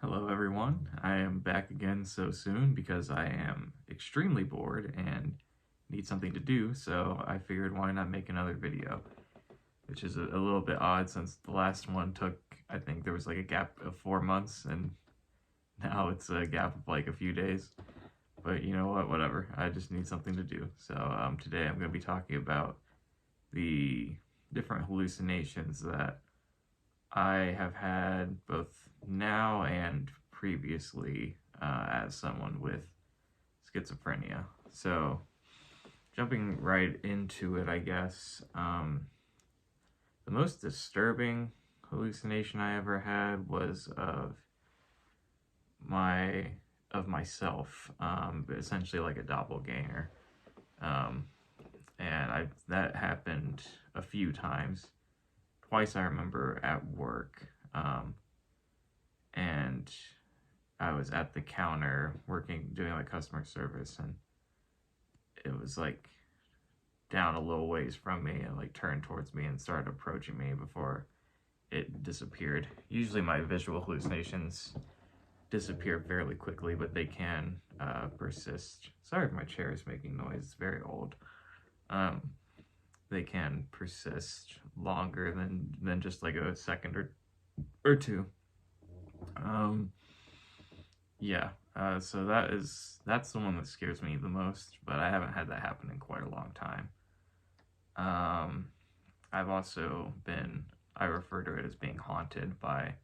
Hello everyone, I am back again so soon because I am extremely bored and need something to do, so I figured why not make another video, which is a little bit odd since the last one took, I think there was like a gap of 4 months and now it's a gap of like a few days, but you know what, whatever, I just need something to do. So today I'm going to be talking about the different hallucinations that I have had both now and previously as someone with schizophrenia. So, jumping right into it, I guess, the most disturbing hallucination I ever had was my of myself, essentially like a doppelganger. Um, and that happened a few times. Twice I remember at work. And I was at the counter working, doing like customer service, and it was like down a little ways from me and like turned towards me and started approaching me before it disappeared. Usually my visual hallucinations disappear fairly quickly, but they can persist. Sorry if my chair is making noise, it's very old. Um, they can persist longer than just like a second or two. Um, Yeah, so that's the one that scares me the most, but I haven't had that happen in quite a long time. Um, I've also been, I refer to it as being haunted by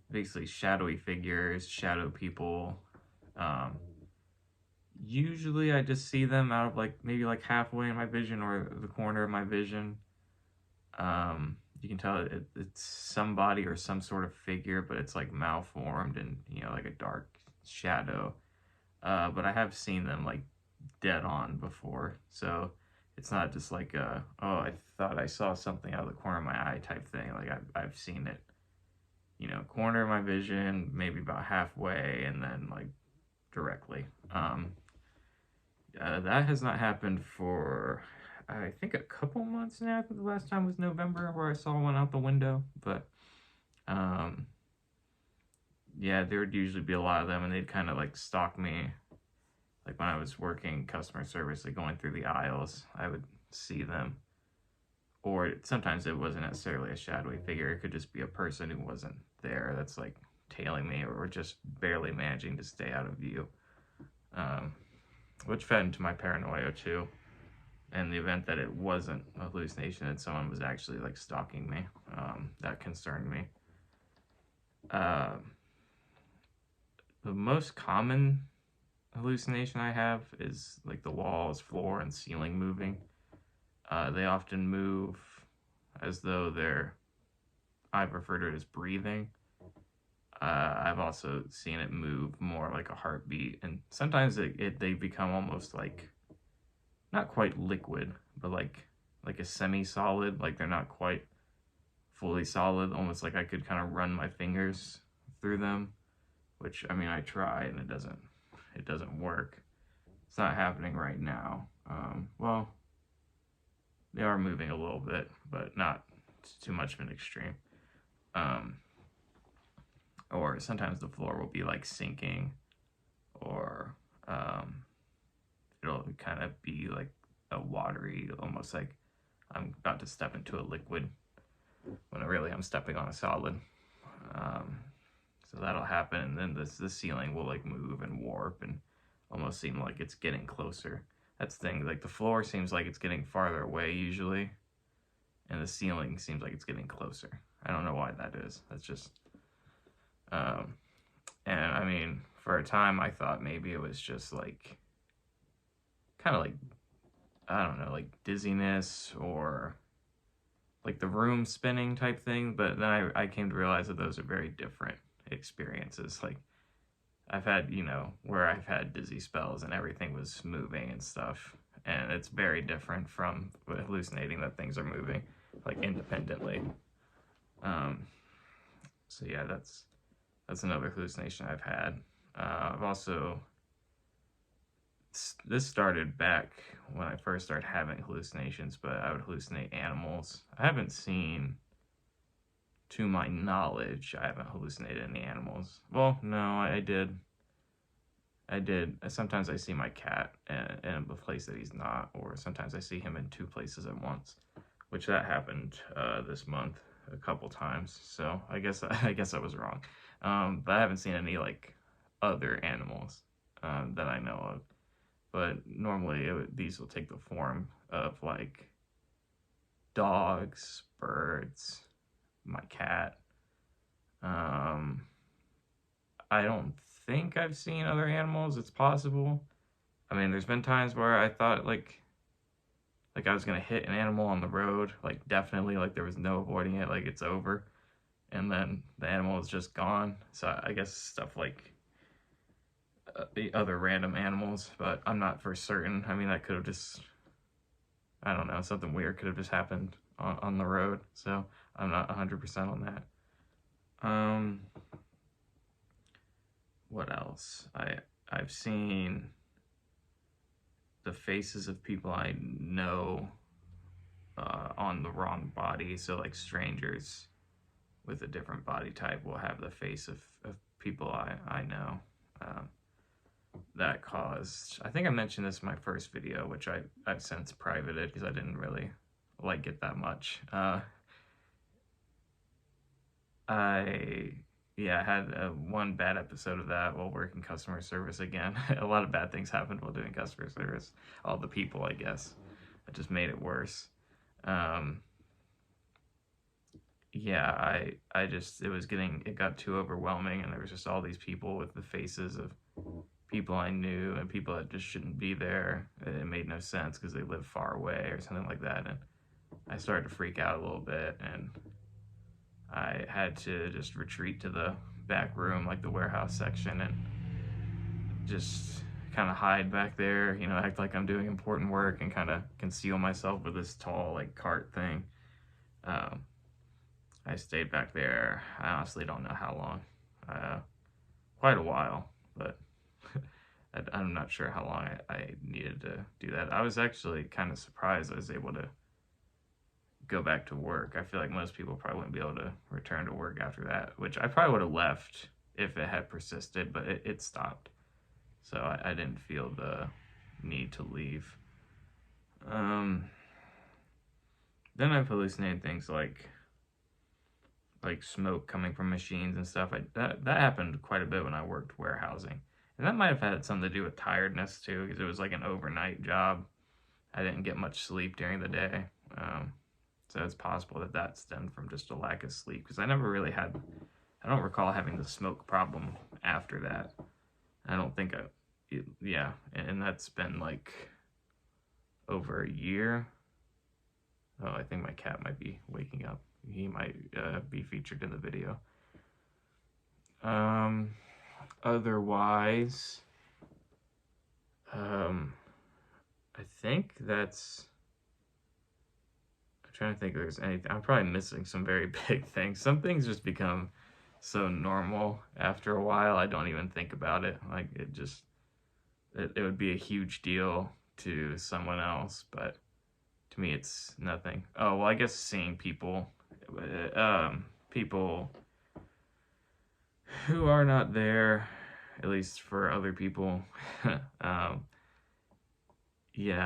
basically shadowy figures, shadow people. Um, Usually I just see them out of like maybe like halfway in my vision or the corner of my vision. You can tell it's somebody or some sort of figure, but it's like malformed and like a dark shadow. But I have seen them like dead on before, so it's not just like oh, I thought I saw something out of the corner of my eye type thing. Like I've seen it, corner of my vision, maybe about halfway, and then like directly. That has not happened for I think a couple months now. I think the last time was November where I saw one out the window, but um, yeah, there would usually be a lot of them, and they'd kind of like stalk me. Like when I was working customer service, like going through the aisles, I would see them. Or sometimes it wasn't necessarily a shadowy figure. It could just be a person who wasn't there that's like tailing me or just barely managing to stay out of view. Um, which fed into my paranoia too. And the event that it wasn't a hallucination, that someone was actually like stalking me, that concerned me. Uh, the most common hallucination I have is like the walls, floor, and ceiling moving. They often move as though I've referred to it as breathing. I've also seen it move more like a heartbeat, and sometimes they become almost like not quite liquid, but like a semi-solid. Like they're not quite fully solid, almost like I could kind of run my fingers through them. Which I mean, I try and it doesn't work. It's not happening right now. Well, they are moving a little bit, but not too much of an extreme. Um, or sometimes the floor will be like sinking, or it'll kind of be like a watery, almost like I'm about to step into a liquid when really I'm stepping on a solid. Um, so that'll happen, and then the ceiling will like move and warp and almost seem like it's getting closer. That's the thing. Like the floor seems like it's getting farther away usually, and the ceiling seems like it's getting closer. I don't know why that is. That's just um, and I mean, for a time, I thought maybe it was just like kind of like I don't know, like dizziness or like the room spinning type thing. But then I came to realize that those are very different experiences. Like I've had, where I've had dizzy spells and everything was moving and stuff. And it's very different from hallucinating that things are moving like independently. Um, so yeah, that's another hallucination I've had. I've also this started back when I first started having hallucinations, but I would hallucinate animals. I haven't seen to my knowledge, I haven't hallucinated any animals. Well, no, I did. I did. Sometimes I see my cat in a place that he's not, or sometimes I see him in two places at once, which that happened this month a couple times. So I guess I was wrong, but I haven't seen any like other animals that I know of. But normally these will take the form of like dogs, birds, my cat. Um, I don't think I've seen other animals. It's possible. I mean, there's been times where I thought like I was gonna hit an animal on the road, like definitely, like there was no avoiding it, like it's over, and then the animal is just gone. So I guess stuff like the other random animals, but I'm not for certain. I mean, that could have just, I don't know, something weird could have just happened on the road. So I'm not 100% on that. What else? I've seen the faces of people I know on the wrong body. So like strangers with a different body type will have the face of people I know. That caused, I think I mentioned this in my first video, which I've since privated because I didn't really like it that much. I had one bad episode of that while working customer service again. A lot of bad things happened while doing customer service. All the people, I guess, it just made it worse. I just, it got too overwhelming, and there was just all these people with the faces of people I knew and people that just shouldn't be there. It made no sense because they live far away or something like that, and I started to freak out a little bit, and I had to just retreat to the back room, like the warehouse section, and just kind of hide back there, act like I'm doing important work and kind of conceal myself with this tall, like, cart thing. I stayed back there. I honestly don't know how long. Quite a while, but I'm not sure how long I needed to do that. I was actually kind of surprised I was able to go back to work. I feel like most people probably wouldn't be able to return to work after that, which I probably would have left if it had persisted, but it stopped. So I didn't feel the need to leave. Then I've hallucinated things like smoke coming from machines and stuff. That happened quite a bit when I worked warehousing. And that might have had something to do with tiredness too, because it was like an overnight job. I didn't get much sleep during the day. So it's possible that stemmed from just a lack of sleep, because I don't recall having the smoke problem after that. I don't think and that's been like over a year. Oh, I think my cat might be waking up. He might be featured in the video. Otherwise, I think that's, I'm trying to think if there's anything. I'm probably missing some very big things. Some things just become so normal after a while, I don't even think about it. Like, it would be a huge deal to someone else, but to me it's nothing. Oh, well, I guess seeing people who are not there, at least for other people. It's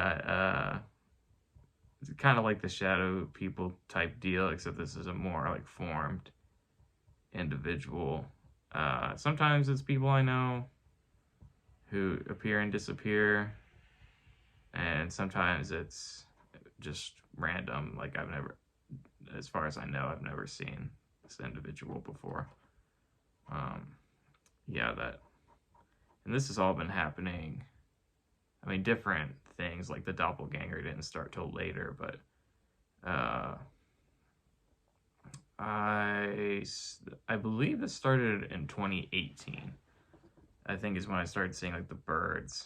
kind of like the shadow people type deal, except this is a more like formed individual. Sometimes it's people I know who appear and disappear, and sometimes it's just random. Like, as far as I know, I've never seen this individual before. And this has all been happening. I mean, different things, like the doppelganger didn't start till later, but I believe this started in 2018. I think is when I started seeing like the birds,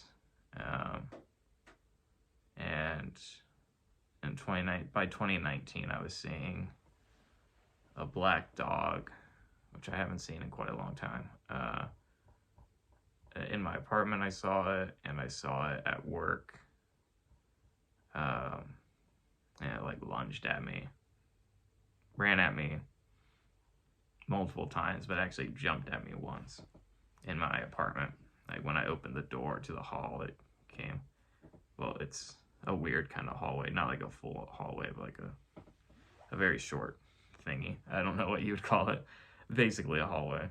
and by 2019 I was seeing a black dog, which I haven't seen in quite a long time. In my apartment I saw it, and I saw it at work, and it like lunged at me, ran at me, multiple times, but actually jumped at me once in my apartment. Like when I opened the door to the hall, it came. Well, it's a weird kind of hallway, not like a full hallway, but like a very short thingy. I don't know what you would call it. Basically a hallway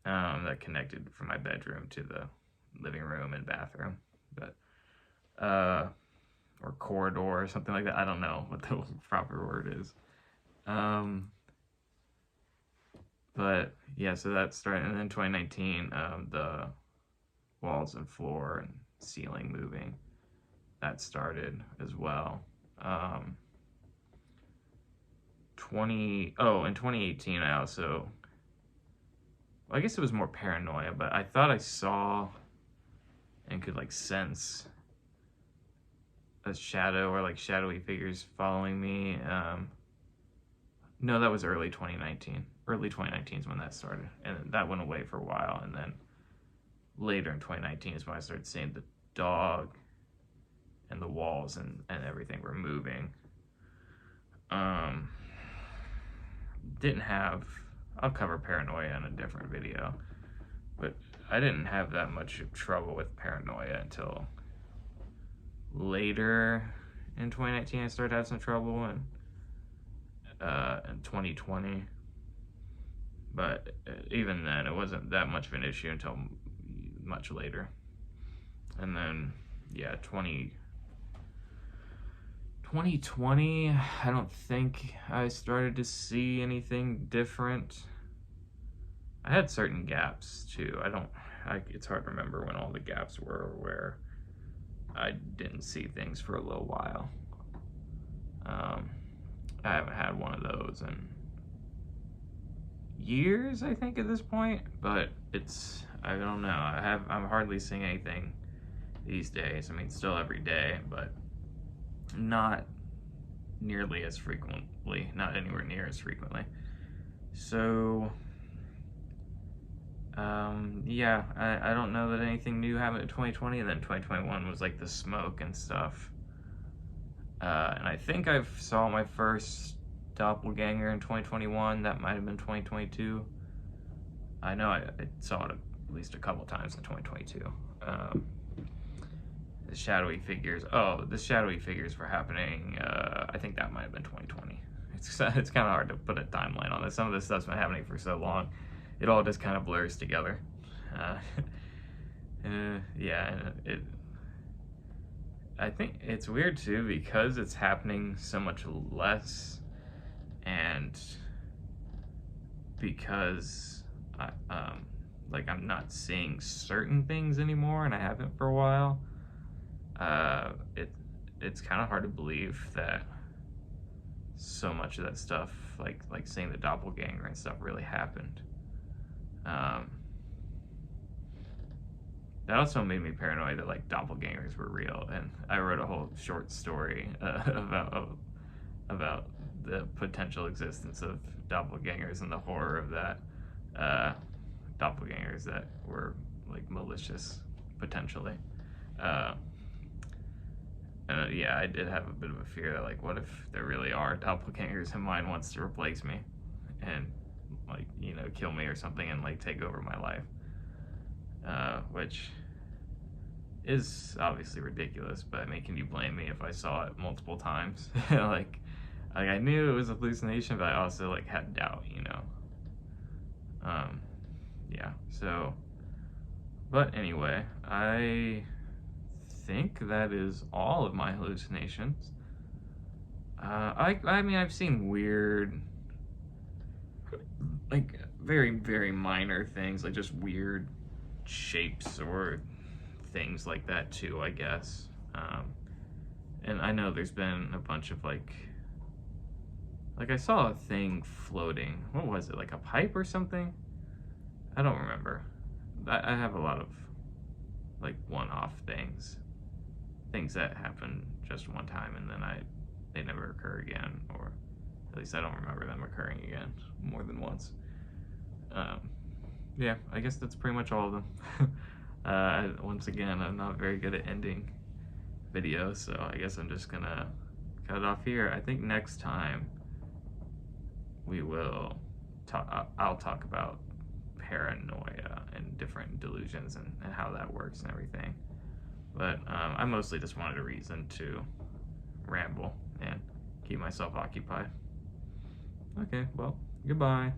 that connected from my bedroom to the living room and bathroom, but or corridor or something like that. I don't know what the proper word is. But yeah, so that started, and then 2019, the walls and floor and ceiling moving, that started as well. In 2018, I guess it was more paranoia, but I thought I saw and could like sense a shadow or like shadowy figures following me. No, that was early 2019. Early 2019 is when that started, and that went away for a while, and then later in 2019 is when I started seeing the dog and the walls and everything were moving. Didn't have, I'll cover paranoia in a different video, but I didn't have that much trouble with paranoia until later in 2019. I started having some trouble, and in 2020, but even then it wasn't that much of an issue until much later. And then 2020, I don't think I started to see anything different. I had certain gaps too. It's hard to remember when all the gaps were where I didn't see things for a little while. I haven't had one of those in years, I think, at this point, but I don't know. I'm hardly seeing anything these days. I mean, still every day, but not nearly as frequently, not anywhere near as frequently. So, I don't know that anything new happened in 2020, and then 2021 was like the smoke and stuff. And I think I saw my first doppelganger in 2021. That might have been 2022. I know I saw it at least a couple times in 2022. The shadowy figures were happening. I think that might have been 2020. It's kind of hard to put a timeline on this. Some of this stuff's been happening for so long, it all just kind of blurs together. I think it's weird too because it's happening so much less, and because I'm not seeing certain things anymore, and I haven't for a while. It's kind of hard to believe that so much of that stuff, like seeing the doppelganger and stuff, really happened. That also made me paranoid that like doppelgangers were real, and I wrote a whole short story about the potential existence of doppelgangers and the horror of that. Doppelgangers that were like malicious, potentially. I did have a bit of a fear that like, what if there really are doppelgangers and mine wants to replace me and like, kill me or something and like take over my life, which is obviously ridiculous. But I mean, can you blame me if I saw it multiple times? like I knew it was a hallucination, but I also like had doubt, so, but anyway, I think that is all of my hallucinations. I mean, I've seen weird, like very, very minor things, like just weird shapes or things like that too, I guess. And I know there's been a bunch of like I saw a thing floating. What was it, like a pipe or something? I don't remember. I have a lot of like one-off things that happen just one time and then they never occur again, or at least I don't remember them occurring again more than once. I guess that's pretty much all of them. Once again, I'm not very good at ending videos, so I guess I'm just gonna cut it off here. I think next time we will talk. I'll talk about paranoia and different delusions and how that works and everything. But I mostly just wanted a reason to ramble and keep myself occupied. Okay, well, goodbye.